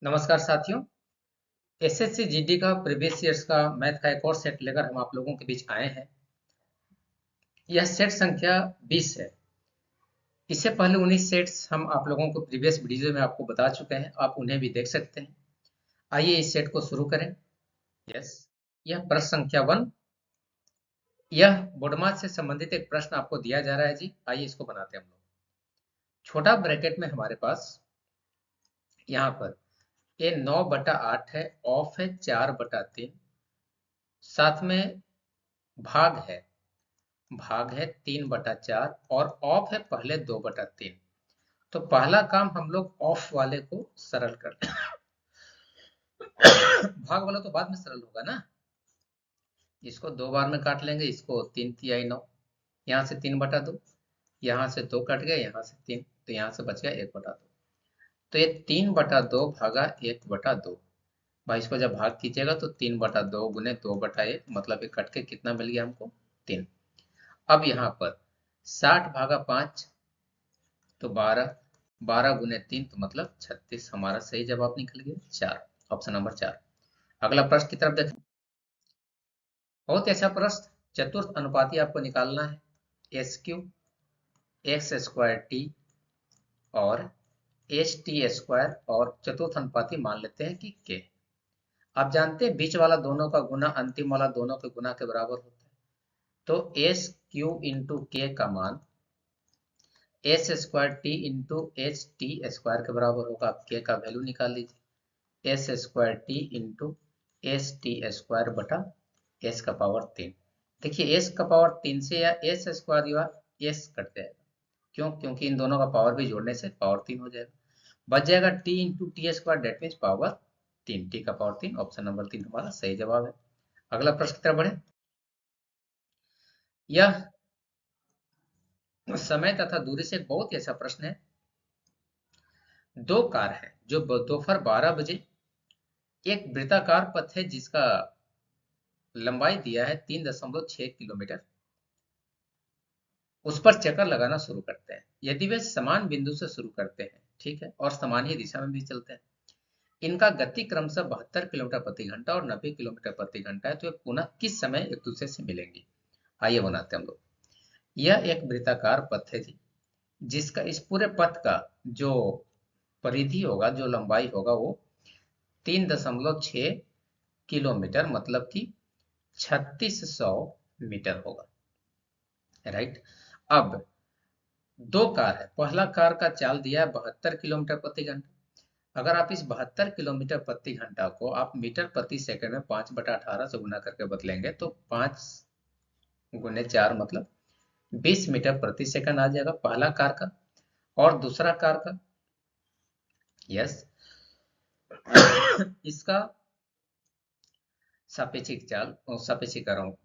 नमस्कार साथियों। SSC GD का प्रीवियस ईयर्स का मैथ का एक और सेट लेकर हम आप लोगों के बीच आए हैं। यह सेट संख्या 20 है। इससे पहले 19 सेट्स हम आप लोगों को प्रीवियस वीडियो में आपको बता चुके हैं, आप उन्हें भी देख सकते हैं। आइए इस सेट को शुरू करें। यस, यह प्रश्न संख्या 1। यह बोर्ड मैथ से संबंधित एक प्रश्न आपको दिया जा रहा है जी। आइए इसको बनाते हैं हम लोग। छोटा ब्रैकेट में हमारे पास यहाँ पर ये 9/8 है, ऑफ है 4/3, साथ में भाग है 3/4 और ऑफ है पहले 2/3। तो पहला काम हम लोग ऑफ वाले को सरल करते हैं। भाग वाला तो बाद में सरल होगा ना। इसको 2 बार में काट लेंगे, इसको 3 9, यहाँ से 3/2, यहाँ से 2 कट गया, यहाँ से 3, तो यहाँ से बच गया 1/2। तो ये 3/2 भागा 1/2। भाई इसको जब भाग कीजिएगा तो 3/2 गुने 2/1, मतलब ये कट के कितना मिल गया हमको 3। अब यहाँ पर 60 भागा 5 तो 12, 12 गुने 3 तो मतलब 36। हमारा सही जवाब निकल गया 4, ऑप्शन नंबर 4। अगला प्रश्न की तरफ देखें। बहुत ही अच्छा प्रश्न। चतुर्थ अनुपाती आपको निकालना है। SQ x² t और HT² और चतुर्थ अनुपाती मान लेते हैं कि k। आप जानते हैं बीच वाला दोनों का गुना अंतिम वाला दोनों के गुना के बराबर होता है। तो SQ इंटू के का मान S² t इंटू HT² के बराबर होगा। आप के का वैल्यू निकाल लीजिए। S² t इंटू HT² बटा S का पावर 3। देखिए S का पावर 3 से या S² या S कट जाएगा। क्यों? क्योंकि इन दोनों का पावर भी जोड़ने से पावर 3 हो जाएगा। बच जाएगा T into T², that means power 3। T का पावर 3, ऑप्शन नंबर 3 हमारा सही जवाब है। अगला प्रश्न की तरफ बढ़े। यह समय तथा दूरी से एक बहुत ही अच्छा प्रश्न है। दो कार है जो दोपहर 12 बजे एक वृत्ताकार पथ है जिसका लंबाई दिया है 3.6 किलोमीटर, उस पर चक्कर लगाना शुरू करते हैं। यदि वे समान बिंदु से शुरू करते हैं, ठीक है, और समान ही दिशा में भी चलते हैं, इनका गति क्रमशः 72 किलोमीटर प्रति घंटा और 90 किलोमीटर प्रति घंटा है, तो वे पुनः किस समय एक दूसरे से मिलेंगे। आइए बनाते हैं हम लोग। यह एक वृत्ताकार पथ है जी, जिसका इस पूरे पथ का जो परिधि होगा, जो लंबाई होगा, वो 3.6 किलोमीटर मतलब कि 3600 मीटर होगा। राइट। अब दो कार है। पहला कार का चाल दिया है 72 किलोमीटर प्रति घंटा। अगर आप इस 72 किलोमीटर प्रति घंटा को आप मीटर प्रति सेकंड में 5/18 से गुना करके बदलेंगे तो 5 गुने 4 मतलब 20 मीटर प्रति सेकंड आ जाएगा पहला कार का। और दूसरा कार का, यस, इसका सापेक्षिक चाल, सापेक्षिक कर रहा हूँ,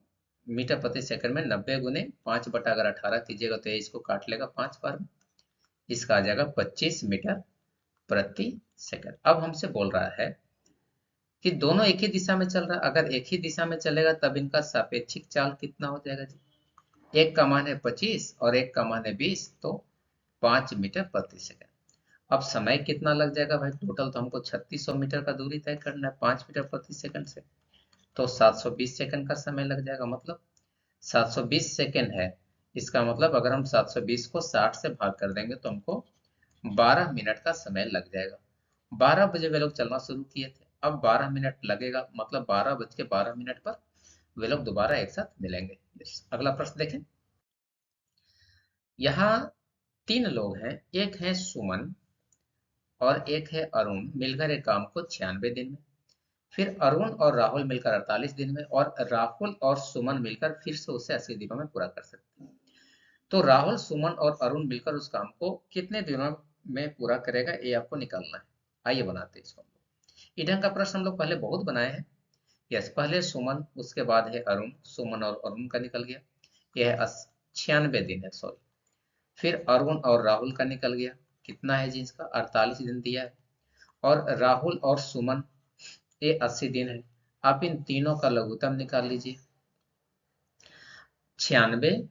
मीटर प्रति सेकंड में 90 गुने 5/18 कीजिएगा तो इसको काट लेगा 5 बार में। इसका आ जाएगा 25 मीटर प्रति सेकंड। अब हमसे बोल रहा है कि दोनों एक ही दिशा में चल रहा है। अगर एक ही दिशा में चलेगा तब इनका सापेक्षिक चाल कितना हो जाएगा जी। एक का मान है 25 और एक का मान है 20, तो 5 मीटर प्रति सेकंड। अब समय कितना लग जाएगा भाई? टोटल तो हमको 3600 मीटर का दूरी तय करना है 5 मीटर प्रति सेकंड से, तो 720 सेकंड का समय लग जाएगा। मतलब 720 सेकंड है। इसका मतलब अगर हम 720 को 60 से भाग कर देंगे तो हमको 12 मिनट का समय लग जाएगा। 12 बजे वे लोग चलना शुरू किए थे, अब 12 मिनट लगेगा, मतलब 12:12 पर वे लोग दोबारा एक साथ मिलेंगे। अगला प्रश्न देखें। यहाँ 3 लोग हैं, एक है सुमन और एक है अरुण, मिलकर एक काम को 96 दिन में, फिर अरुण और राहुल मिलकर 48 दिन में, और राहुल और सुमन मिलकर फिर से उसे 80 दिनों में पूरा कर सकते हैं। तो राहुल, सुमन और अरुण मिलकर उस काम को कितने दिनों में पूरा करेगा, ये आपको निकालना है। आइए बनाते हैं इसको। ईडन का प्रश्न हम लोग पहले बहुत बनाए हैं। यस, पहले सुमन, उसके बाद है अरुण, सुमन और अरुण का निकल गया, यह है 96 दिन है, सॉरी। फिर अरुण और राहुल का निकल गया, कितना है जी इसका 48 दिन दिया है। और राहुल और सुमन ये 80 दिन है। आप इन तीनों का लघुत्तम निकाल लीजिए। 96,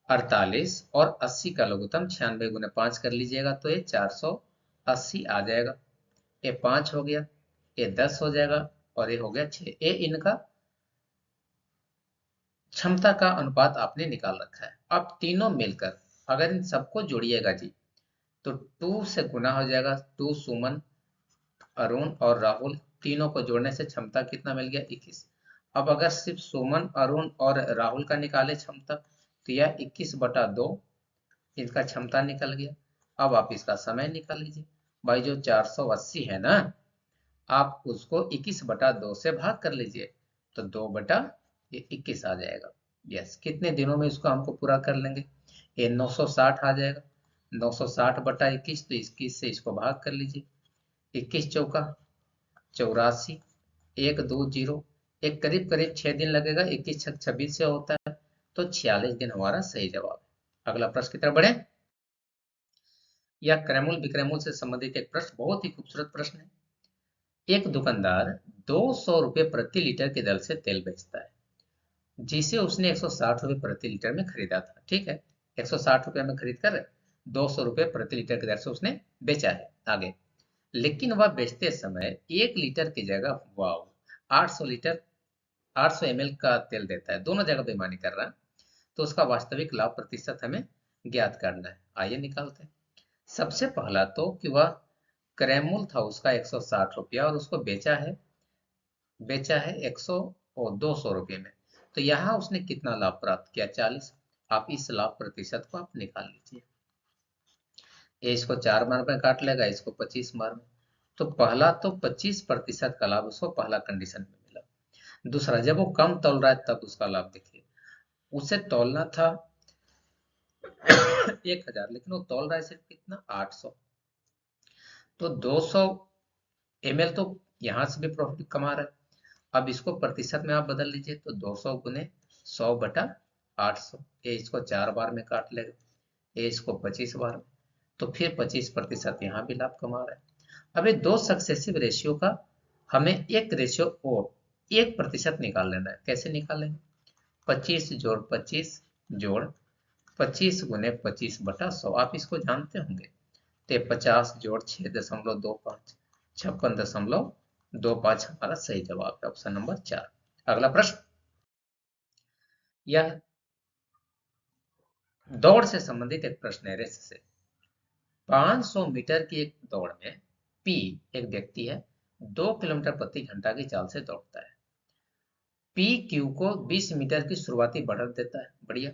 48 और 80 का लघुत्तम 96 गुने 5 कर लीजिएगा तो ये 480 आ जाएगा। ये 5 हो गया, ये 10 हो जाएगा और ये हो गया 6। ये इनका क्षमता का अनुपात आपने निकाल रखा है। अब तीनों मिलकर अगर इन सबको जोड़िएगा जी तो 2 से गुना हो जाएगा। 2 सुमन, अरुण और राहुल तीनों को जोड़ने से क्षमता कितना मिल गया? 21। अब अगर सिर्फ सुमन, अरुण और राहुल का निकाले क्षमता तो यह 21/2 इसका क्षमता निकल गया। अब आप इसका समय निकाल लीजिए। भाई जो 480 है ना, आप उसको 21/2 से भाग कर लीजिए तो 2/21 आ जाएगा। यस, कितने दिनों में इसको हमको पूरा कर लेंगे? ये 960 आ जाएगा। 960/21 तो 21 से इसको भाग कर लीजिए। 21 चौका 84, 120, एक करीब करीब 6 दिन लगेगा। 21 छक 26 से होता है तो 46 दिन हमारा सही जवाब है। अगला प्रश्न की तरफ बढ़े। यह क्रैमुल विक्रैमुल से संबंधित एक प्रश्न, बहुत ही खूबसूरत प्रश्न है। एक दुकानदार 200 रुपये प्रति लीटर की दर से तेल बेचता है जिसे उसने 160 रुपये प्रति लीटर में खरीदा था। ठीक है, 160 रुपये में खरीद कर 200 रुपये प्रति लीटर की दर से उसने बेचा है। आगे, लेकिन वह बेचते समय 1 लीटर की जगह वाव 800 लीटर 800 ml का तेल देता है। दोनों जगह बेईमानी कर रहा है। तो उसका वास्तविक लाभ प्रतिशत हमें ज्ञात करना है। आइए निकालते हैं। सबसे पहला तो कि वह क्रैमुल था उसका 160 रुपया और उसको बेचा है 100 और 200 रुपये में। तो यहाँ उसने कितना लाभ प्राप्त किया? 40। आप इस लाभ प्रतिशत को आप निकाल लीजिए। ये इसको 4 बार में काट लेगा, इसको 25 बार में। तो पहला तो 25% का लाभ उसको पहला कंडीशन में मिला। दूसरा, जब वो कम तौल रहा है तब उसका लाभ देखिए। उसे तौलना था 1000 लेकिन वो तौल रहा है सिर्फ कितना? 800। तो 200 ml तो यहां से भी प्रॉफिट कमा रहा है। अब इसको प्रतिशत में आप बदल लीजिए तो 200 गुने 100/800। ये इसको 4 बार में काट लेगा, ये इसको 25 बार में। तो फिर 25% यहाँ भी लाभ कमा रहा है। अब ये दो सक्सेसिव रेशियो का हमें एक रेशियो और 1% निकाल लेना है। कैसे निकालेंगे? 25 जोड़ 25 जोड़ 25 गुने 25/100। आप इसको जानते होंगे। तो 50 जोड़ 6.25 56.25 हमारा सही जवाब है, ऑप्शन नंबर 4। अगला प्रश्न, यह दौड़ से संबंधित एक प्रश्न है, रेस से। 500 मीटर की एक दौड़ में पी एक व्यक्ति है, 2 किलोमीटर प्रति घंटा की चाल से दौड़ता है। पी क्यू को 20 मीटर की शुरुआती बढ़त देता है, बढ़िया।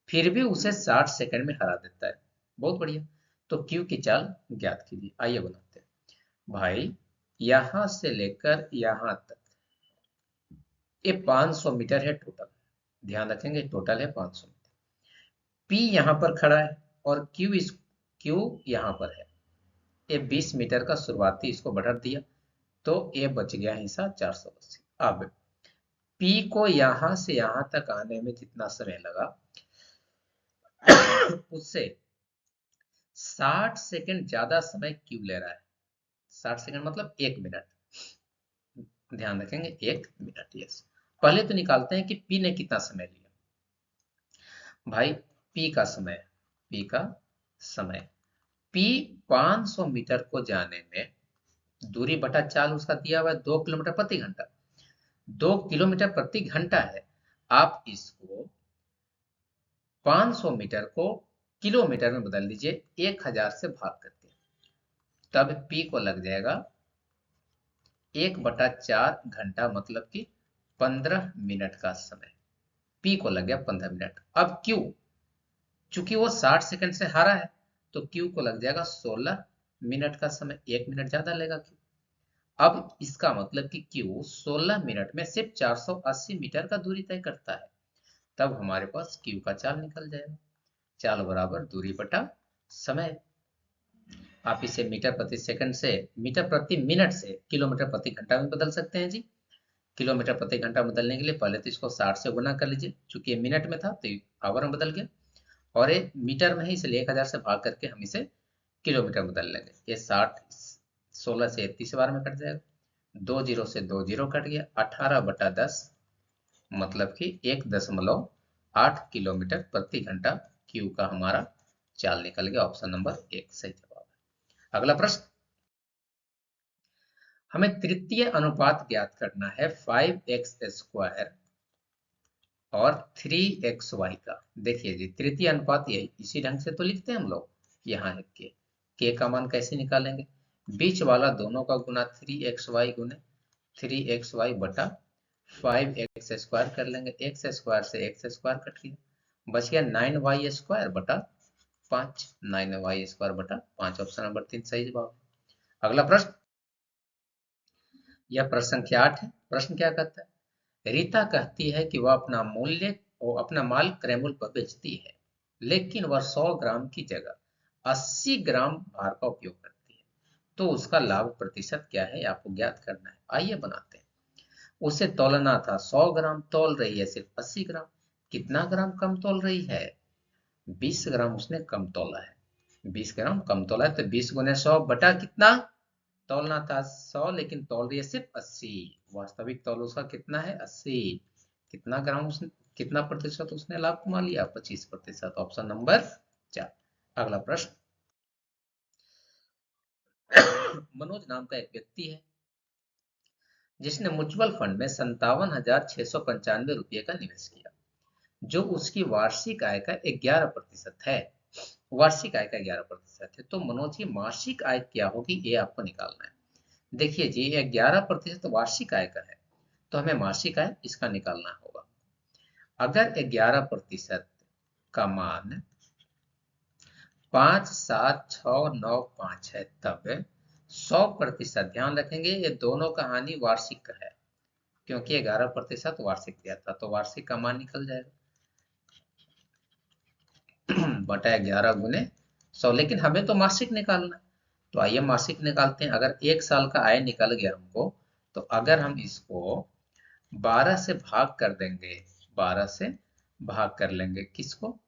फिर भी उसे 60 सेकंड में हरा देता है, बहुत बढ़िया। तो क्यू की चाल ज्ञात कीजिए। आइए बनाते हैं। भाई यहां से लेकर यहां तक ये 500 मीटर है टोटल। ध्यान रखेंगे टोटल है 500 मीटर। पी यहां पर खड़ा है और क्यू यहां पर है। ये 20 मीटर का शुरुआती इसको बढ़ा दिया तो ये बच गया हिस्सा 480। अब पी को यहां से यहां तक आने में जितना समय लगा उससे 60 सेकंड ज्यादा समय क्यू ले रहा है। 60 सेकंड मतलब 1 मिनट। ध्यान रखेंगे 1 मिनट। यस, पहले तो निकालते हैं कि पी ने कितना समय लिया। भाई पी का समय पी 500 मीटर को जाने में दूरी बटा चाल उसका दिया हुआ है 2 किलोमीटर प्रति घंटा। 2 किलोमीटर प्रति घंटा है। आप इसको 500 मीटर को किलोमीटर में बदल दीजिए 1000 से भाग करके, तब पी को लग जाएगा 1/4 घंटा, मतलब कि 15 मिनट का समय। पी को लग गया 15 मिनट। अब क्यू, चूंकि वो 60 सेकंड से हारा है तो क्यू को लग जाएगा 16 मिनट का समय, 1 मिनट ज्यादा लेगा क्यू। अब इसका मतलब कि क्यू 16 मिनट में सिर्फ 480 मीटर का दूरी तय करता है। तब हमारे पास क्यू का चाल निकल जाएगा। चाल बराबर दूरी बटा समय। आप इसे मीटर प्रति सेकंड से मीटर प्रति मिनट से किलोमीटर प्रति घंटा में बदल सकते हैं जी। किलोमीटर प्रति घंटा बदलने के लिए पहले तो इसको 60 से गुना कर लीजिए, चूंकि ये मिनट में था तो आवर में बदल गया, और ये मीटर में है इसलिए 1000 से भाग करके हम इसे किलोमीटर बदल लेंगे। ये 60 16 से 30 बार में कट जाएगा, 2 जीरो से 2 जीरो कट गया, 18/10 मतलब कि 1.8 किलोमीटर प्रति घंटा क्यू का हमारा चाल निकल गया। ऑप्शन नंबर 1 सही जवाब है। अगला प्रश्न, हमें तृतीय अनुपात ज्ञात करना है 5x² और 3xy का। देखिए जी, तृतीय अनुपात यही इसी ढंग से तो लिखते हैं हम लोग। यहाँ है के का मान कैसे निकालेंगे? बीच वाला दोनों का गुना 3xy गुने 3xy बटा 5x² कर लेंगे। x² से x² कट गया, बच गया 9y² बटा 5। 9y² बटा 5, ऑप्शन नंबर 3 सही जवाब। अगला प्रश्न, यह प्रश्न संख्या 8 है। प्रश्न क्या कहता है? रीता कहती है कि वह अपना माल क्रय मूल्य पर बेचती है, लेकिन वह 100 ग्राम की जगह 80 ग्राम भार का उपयोग करती है, तो उसका लाभ प्रतिशत क्या है आपको ज्ञात करना है। आइए बनाते हैं। उसे तौलना था 100 ग्राम, तौल रही है सिर्फ 80 ग्राम। कितना ग्राम कम तौल रही है? 20 ग्राम उसने कम तौला है। 20 ग्राम कम तौला है, तो 20 गुने 100 बटा कितना? तौलना था 100 लेकिन तौल रही है सिर्फ 80। वास्तविक तौल उसका कितना है? 80। कितना ग्राम उसने, कितना प्रतिशत उसने लाभ कमा लिया? 25%, ऑप्शन नंबर 4। अगला प्रश्न, मनोज नाम का एक व्यक्ति है जिसने म्यूचुअल फंड में 57,695 रुपये का निवेश किया, जो उसकी वार्षिक आय का 11% है। वार्षिक आय का 11% है, तो मनोज की मासिक आय क्या होगी ये आपको निकालना है। देखिए जी, ये 11% वार्षिक आय का है, तो हमें मासिक आय इसका निकालना होगा। अगर 11% का मान 5,7,6,9,5 है, तब 100%, ध्यान रखेंगे ये दोनों का हानि वार्षिक का है, क्योंकि 11% वार्षिक दिया था, तो वार्षिक का मान निकल जाएगा बटा 11 गुने 100। लेकिन हमें तो मासिक निकालना है, तो आइए मासिक निकालते हैं। अगर एक साल का आय निकल गया हमको, तो अगर हम इसको 12 से भाग कर देंगे, 12 से भाग कर लेंगे किसको?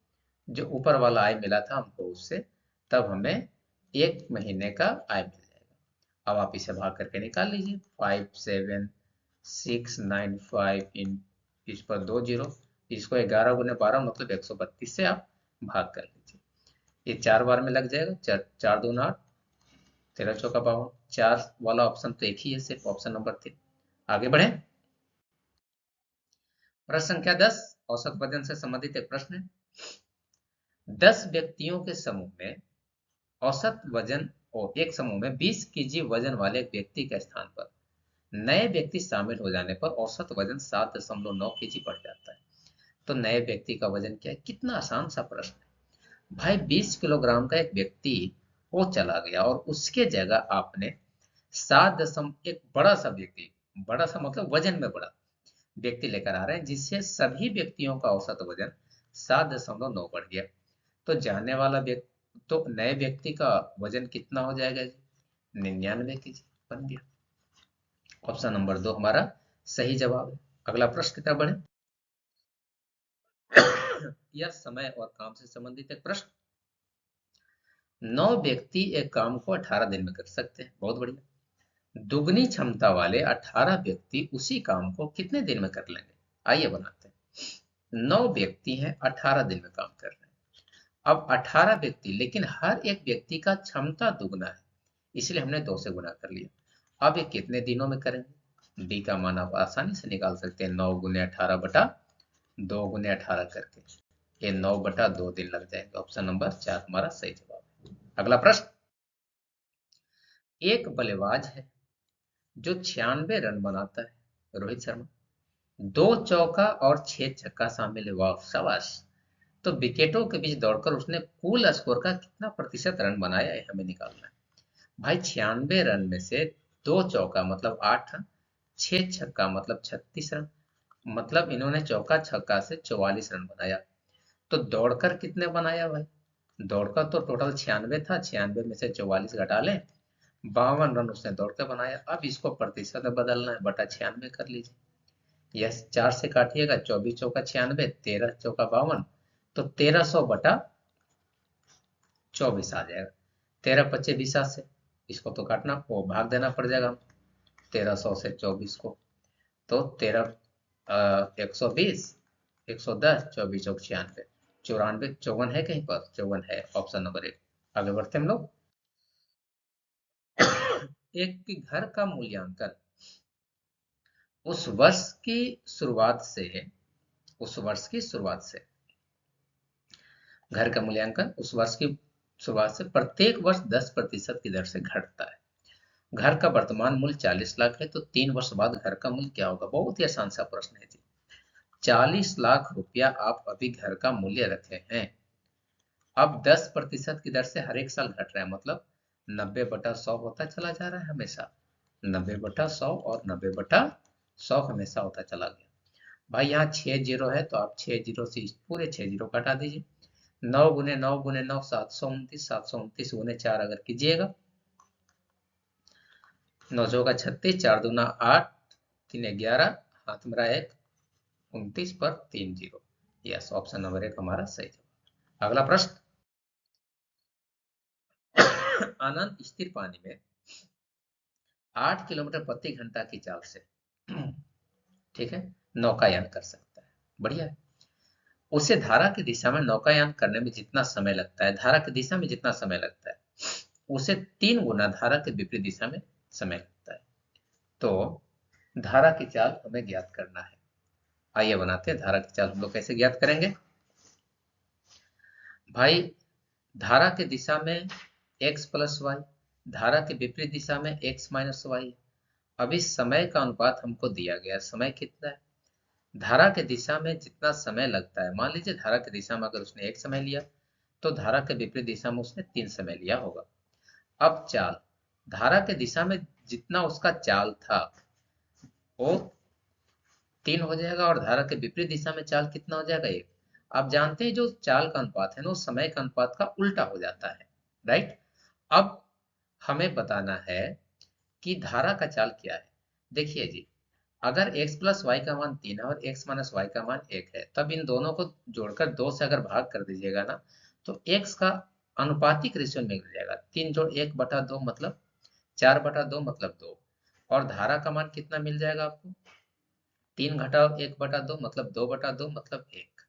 जो ऊपर वाला आय मिला था हमको उससे, तब हमें एक महीने का आय मिल जाएगा। अब आप इसे भाग करके निकाल लीजिए। 5,7,6,9,5 इन इस पर 2 जीरो, इसको 11 गुने 12 मतलब 132 से आप भाग कर लीजिए। ये 4 बार में लग जाएगा। 4 दूना 8, 13 चौका 52। 4 वाला ऑप्शन तो एक ही है, सिर्फ ऑप्शन नंबर 3। आगे बढ़े। प्रश्न संख्या 10 औसत वजन से संबंधित एक प्रश्न है। 10 व्यक्तियों के समूह में औसत वजन और एक समूह में 20 केजी वजन वाले एक व्यक्ति के स्थान पर नए व्यक्ति शामिल हो जाने पर औसत वजन 7.9 केजी बढ़ जाता है। तो नए व्यक्ति का वजन क्या है? कितना आसान सा प्रश्न है भाई। 20 किलोग्राम का एक व्यक्ति वो चला गया और उसके जगह आपने 7 एक बड़ा सा व्यक्ति, बड़ा सा मतलब वजन में बड़ा व्यक्ति लेकर आ रहे हैं, जिससे सभी व्यक्तियों का औसत वजन 7.9 बढ़ गया। तो जाने वाला व्यक्ति, तो नए व्यक्ति का वजन कितना हो जाएगा जी? 99 केजी बन गया। ऑप्शन नंबर 2 हमारा सही जवाब है। अगला प्रश्न की तरफ बढ़े। यह समय और काम से संबंधित एक प्रश्न। 9 व्यक्ति एक काम को 18 दिन में कर सकते हैं, बहुत बढ़िया। दुगनी क्षमता वाले 18 व्यक्ति उसी काम को कितने दिन में कर लेंगे? आइए बनाते हैं। 9 व्यक्ति हैं, 18 दिन में काम कर रहे हैं। अब 18 व्यक्ति, लेकिन हर एक व्यक्ति का क्षमता दुगना है, इसलिए हमने 2 से गुना कर लिया। अब ये कितने दिनों में करेंगे? डी का मान आप आसानी से निकाल सकते हैं। 9 गुने 18 बटा 2 गुने 18 करके ये 9 बटा 2 दिन लग जाएंगे। ऑप्शन नंबर 4 हमारा सही जवाब है। अगला प्रश्न, एक बल्लेबाज है जो 96 रन बनाता है, रोहित शर्मा। 2 चौका और 6 छक्का शामिल है, वाह शाबाश। तो विकेटों के बीच दौड़कर उसने कुल स्कोर का कितना प्रतिशत रन बनाया है हमें निकालना है भाई। 96 रन में से 2 चौका मतलब 8 रन, 6 छक्का मतलब 36 रन, मतलब इन्होंने चौका छक्का से 44 रन बनाया। तो दौड़कर कितने बनाया भाई? दौड़कर तो टोटल 96 था, 96 में से 44 घटा लें, 52 रन उसने दौड़कर बनाया। अब इसको प्रतिशत में बदलना है, बटा 96 कर लीजिए। यस, 4 से काटिएगा, 24 चौका 96, 13 चौका 52, तो 1300 बटा 24 आ जाएगा। 13 पच्चे 20 से इसको तो काटना, वो भाग देना पड़ जाएगा 1300 से 24 को। तो 13 120, 110, 24 चौक 96, 94, 54 है कहीं पर? 54 है, ऑप्शन नंबर 1। आगे बढ़ते हम लोग। एक की घर का मूल्यांकन उस वर्ष की शुरुआत से उस वर्ष की शुरुआत से घर का मूल्यांकन उस वर्ष की शुरुआत से प्रत्येक वर्ष 10% की दर से घटता है। घर का वर्तमान मूल्य 40 लाख है, तो 3 वर्ष बाद घर का मूल्य क्या होगा? बहुत ही आसान सा प्रश्न है जी। 40 लाख रुपया आप अभी घर का मूल्य रखे हैं, अब 10% की दर से हर एक साल घट रहा है, मतलब 90/100 होता चला जा रहा है हमेशा। 90/100 और 90/100 हमेशा होता चला गया। भाई यहाँ 6 जीरो है, तो आप 6 जीरो से इस पूरे 6 जीरो काटा दीजिए। 9 × 9 × 9 729, 729 × 4 अगर कीजिएगा, 9 चौका 36, 4 दूना 8, 3 11, हाथ मेरा 1, 29 पर 3 जीरो। यस, ऑप्शन नंबर 1 हमारा सही जवाब। अगला प्रश्न, अनंत स्थिर पानी में 8 किलोमीटर प्रति घंटा की चाल से ठीक है नौकायान कर सकता है। बढ़िया है। उसे धारा की दिशा में नौकायान करने में जितना समय लगता है, धारा की दिशा में जितना समय लगता है, उसे 3 गुना धारा के विपरीत दिशा में समय लगता है। तो धारा की चाल हमें ज्ञात करना है। आइए बनाते हैं धारा की चाल। हम लोग कैसे ज्ञात करेंगे? भाई धारा की दिशा में x + y, धारा के विपरीत दिशा में x - y। अभी समय का अनुपात हमको दिया गया, समय कितना है? धारा के दिशा में जितना समय लगता है, मान लीजिए धारा की दिशा में अगर उसने 1 समय लिया, तो धारा के विपरीत दिशा में उसने 3 समय लिया होगा। अब चाल, धारा के दिशा में जितना उसका चाल था वो 3 हो जाएगा, और धारा के विपरीत दिशा में चाल कितना हो जाएगा? 1। आप जानते हैं जो चाल का अनुपात है ना, वो समय का अनुपात का उल्टा हो जाता है, राइट। अब हमें बताना है कि धारा का चाल क्या है। देखिए जी, अगर x + y का मान 3 है और x - y का मान 1 है, तब इन दोनों को जोड़कर 2 से अगर भाग कर दीजिएगा ना, तो x का अनुपातिक रेशियो मिल जाएगा। 3 जोड़ 1/2 मतलब 4/2 मतलब 2। और धारा का मान कितना मिल जाएगा आपको? 3 घटाओ 1/2 मतलब 2/2 मतलब 1।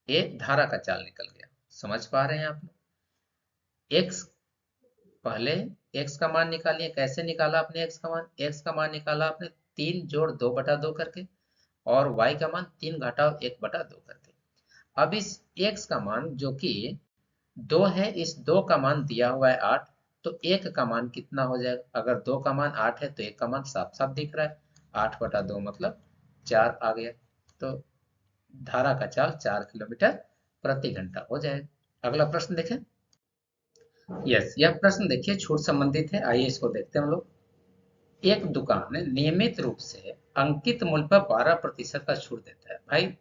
एक धारा का चाल निकल गया। समझ पा रहे हैं आप? x, पहले x का मान निकालिए। कैसे निकाला आपने x का मान? x का मान निकाला आपने 3 जोड़ 2/2 करके, और y का मान 3 घटाओ 1/2 करके। अब इस x का मान जो कि 2 है, इस 2 का मान दिया हुआ है 8, तो 1 का मान कितना हो जाएगा? अगर 2 का मान 8 है तो 1 का मान साफ साफ दिख रहा है, 8/2 मतलब 4 आ गया। तो धारा का चाल 4 किलोमीटर प्रति घंटा हो जाएगा। अगला प्रश्न देखें। यस, यह प्रश्न देखिए छूट संबंधित है। आइए इसको देखते हैं हम लोग। एक दुकान नियमित रूप से अंकित मूल्य पर 12% का छूट देता है। भाई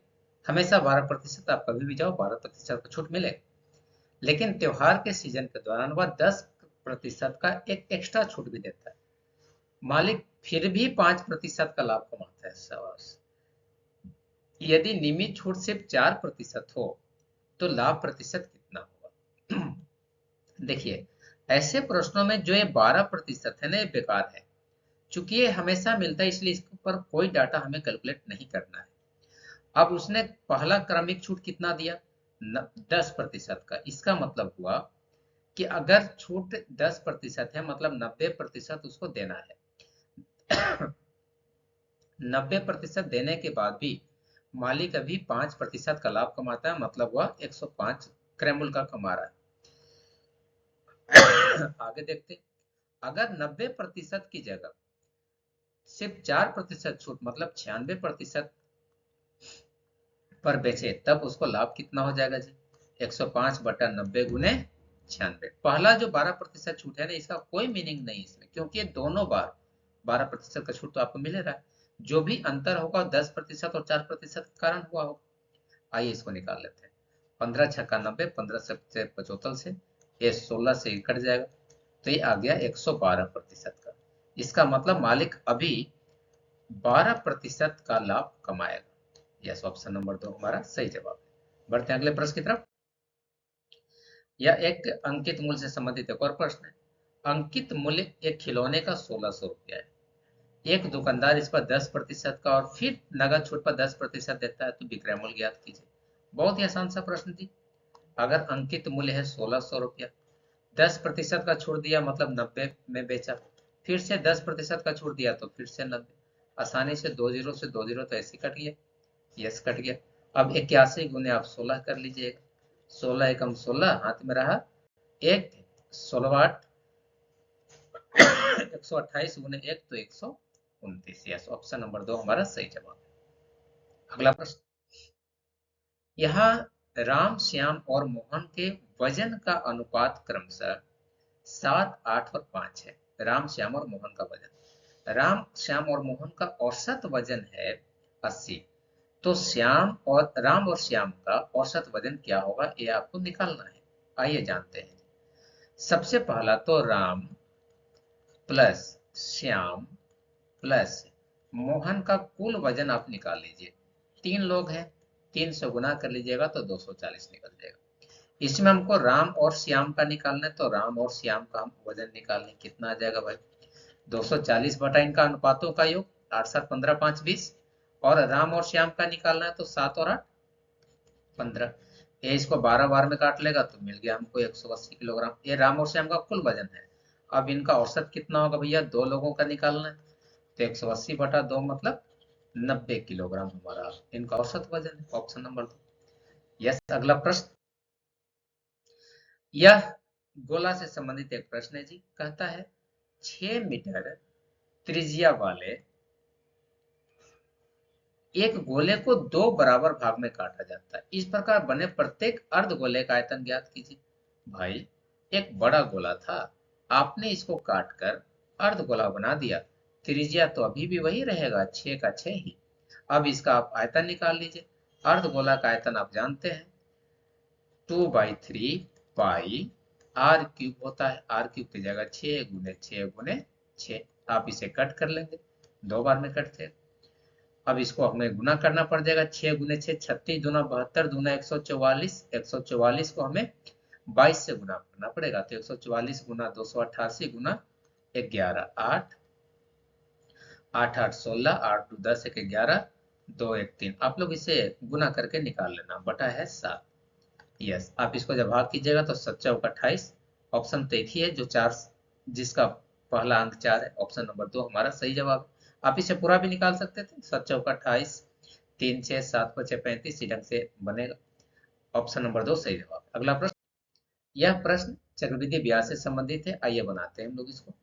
हमेशा 12%, आप कभी भी जाओ 12% का छूट मिलेगा। लेकिन त्योहार के सीजन के दौरान वह 10% का एक एक्स्ट्रा छूट भी देता है। मालिक फिर भी 5% का लाभ कमाता है। शाबाश। यदि नियमित छूट सिर्फ 4% हो, तो लाभ प्रतिशत कितना होगा? देखिए, ऐसे प्रश्नों में जो ये 12% है ना, ये बेकार है। चूंकि ये हमेशा मिलता है, इसलिए इसके ऊपर कोई डाटा हमें कैलकुलेट नहीं करना है। अब उसने पहला क्रमिक छूट कितना दिया? 10% का। इसका मतलब हुआ कि अगर छूट 10% है, मतलब 90% उसको देना है। 90% देने के बाद भी मालिक अभी 5% का लाभ कमाता है, मतलब वह 105 क्रैमुल का कमा रहा है। आगे देखते, अगर 90% की जगह सिर्फ 4% छूट, मतलब 96% पर बेचे, तब उसको लाभ कितना हो जाएगा जी? 105/90 गुने 96। पहला जो 12% छूट है ना, इसका कोई मीनिंग नहीं इसमें, क्योंकि ये दोनों बार 12% का छूट तो आपको मिल रहा है। जो भी अंतर होगा 10% और 4% के कारण हुआ होगा। आइए इसको निकाल लेते हैं। 15 छक्का 90, 15 से 75 से, ये 16 से कट जाएगा, तो ये आ गया 112% का। इसका मतलब मालिक अभी 12% का लाभ कमाएगा। यस, ऑप्शन नंबर 2 हमारा सही जवाब है। बढ़ते हैं अगले प्रश्न की तरफ। यह एक अंकित मूल्य से संबंधित एक और प्रश्न है। अंकित मूल्य एक खिलौने का 1600 रुपया है। एक दुकानदार इस पर 10% का और फिर नगद छूट पर 10% देता है, तो विक्रय मूल्य ज्ञात कीजिए। बहुत ही आसान सा प्रश्न थी। अगर अंकित मूल्य है 1600 रुपया, 10% का छूट दिया मतलब 90 में बेचा, फिर से 10% का छूट दिया तो फिर से 90। आसानी से 20 से 20 तो ऐसे कट गया, यस कट गया। अब 81 गुने आप 16 कर लीजिएगा, 16 एकम 16 हाथ में रहा एक, 16 8 128 गुने 1 तो 129। यस, ऑप्शन नंबर 2 हमारा सही जवाब है। अगला प्रश्न, यहाँ राम श्याम और मोहन के वजन का अनुपात क्रमशः 7 8 और 5 है। राम श्याम और मोहन का वजन, राम श्याम और मोहन का औसत वजन है 80, तो राम और श्याम का औसत वजन क्या होगा, ये आपको निकालना है। आइए जानते हैं। सबसे पहला तो राम प्लस श्याम प्लस मोहन का कुल वजन आप निकाल लीजिए। 3 लोग हैं, 3 से गुना कर लीजिएगा तो 240 निकल जाएगा। इसमें हमको राम और श्याम का निकालना है, तो राम और श्याम का हम वजन निकालें, कितना आ जाएगा भाई, 240 बटा इनका अनुपातों का योग, 8 7 15 5 20, और राम और श्याम का निकालना है तो 7 और 8 15। ये इसको 12 बार में काट लेगा तो मिल गया हमको 180 किलोग्राम। ये राम और श्याम का कुल वजन है। अब इनका औसत कितना होगा भैया, 2 लोगों का निकालना है, तो 180 बटा 2 मतलब 90 किलोग्राम हमारा इनका औसत वजन है, ऑप्शन नंबर 2। यस, अगला प्रश्न, यह गोला से संबंधित एक प्रश्न है जी। कहता है 6 मीटर त्रिज्या वाले एक गोले को 2 बराबर भाग में काटा जाता है, इस प्रकार बने प्रत्येक अर्धगोले का आयतन ज्ञात कीजिए। भाई, एक बड़ा गोला था, आपने इसको काटकर अर्धगोला बना दिया, त्रिज्या तो अभी भी वही रहेगा, 6 का 6 ही। अब इसका आप आयतन निकाल लीजिए। अर्धगोला का आयतन आप जानते हैं 2/3 पाई आर क्यूब होता है। आर क्यूब की जगह 6 गुने 6 गुने 6। आप इसे कट कर लेंगे, 2 बार में कट थे। अब इसको हमें गुना करना पड़ जाएगा, 6 गुने 6 36 दूना 72 दूना 144। 144 को हमें 22 से गुना करना पड़ेगा, तो 144 गुना 288 गुना 11, 8 8 8 16, 8 2 10 1 11 2 1 3। आप लोग इसे गुना करके निकाल लेना, बटा है 7। यस, आप इसको जब भाग कीजिएगा तो 7 चौक 28, ऑप्शन तो एक ही है जो 4, जिसका पहला अंक 4 है, ऑप्शन नंबर 2 हमारा सही जवाब है। आप इसे पूरा भी निकाल सकते थे, 7 चौक 28, 3 6 7 5 35, इसी ढंग से बनेगा, ऑप्शन नंबर 2 सही जवाब। अगला प्रश्न, यह प्रश्न चक्रवृद्धि ब्याज से संबंधित है। आइए बनाते हैं हम लोग इसको।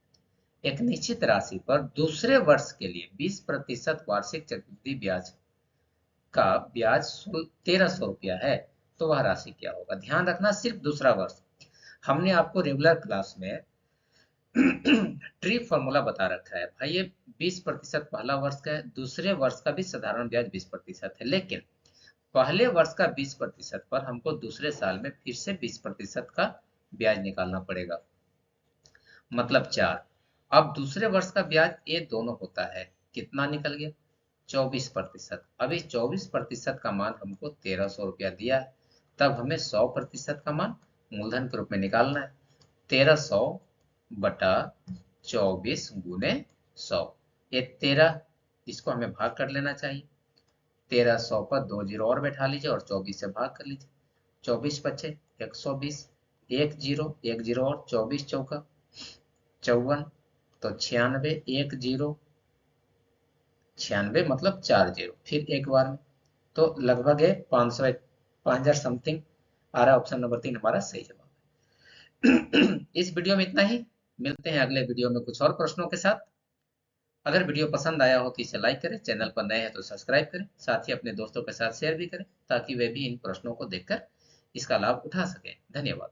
एक निश्चित राशि पर दूसरे वर्ष के लिए 20% वार्षिक चक्रवृद्धि ब्याज का ब्याज 1300 रुपया है, तो वह राशि क्या होगा। ध्यान रखना, सिर्फ दूसरा वर्ष। हमने आपको रेगुलर क्लास में ट्री फॉर्मूला बता रखा है भाई, ये 20% पहला वर्ष का है, दूसरे वर्ष का भी साधारण ब्याज 20% है, लेकिन पहले वर्ष का 20% पर हमको दूसरे साल में फिर से 20% का ब्याज निकालना पड़ेगा, मतलब 4। अब दूसरे वर्ष का ब्याज ये दोनों होता है, कितना निकल गया, 24%। अब इस 24% का मान हमको 1300 रुपया दिया है, तब हमें 100% का मान मूलधन के रूप में निकालना है। 1300 बटा 24 गुने 100, ये 13, इसको हमें भाग कर लेना चाहिए। 1300 पर 2 जीरो और बैठा लीजिए और 24 से भाग कर लीजिए, 24 बचे 120, 1 जीरो और 24 चौका 54, तो 96, 1 जीरो 96 मतलब 4 जीरो, फिर एक बार में, तो लगभग है 500 5000 समथिंग आ रहा है, ऑप्शन नंबर 3 हमारा सही जवाब है। इस वीडियो में इतना ही, मिलते हैं अगले वीडियो में कुछ और प्रश्नों के साथ। अगर वीडियो पसंद आया हो तो इसे लाइक करें, चैनल पर नए हैं तो सब्सक्राइब करें, साथ ही अपने दोस्तों के साथ शेयर भी करें, ताकि वे भी इन प्रश्नों को देखकर इसका लाभ उठा सकें। धन्यवाद।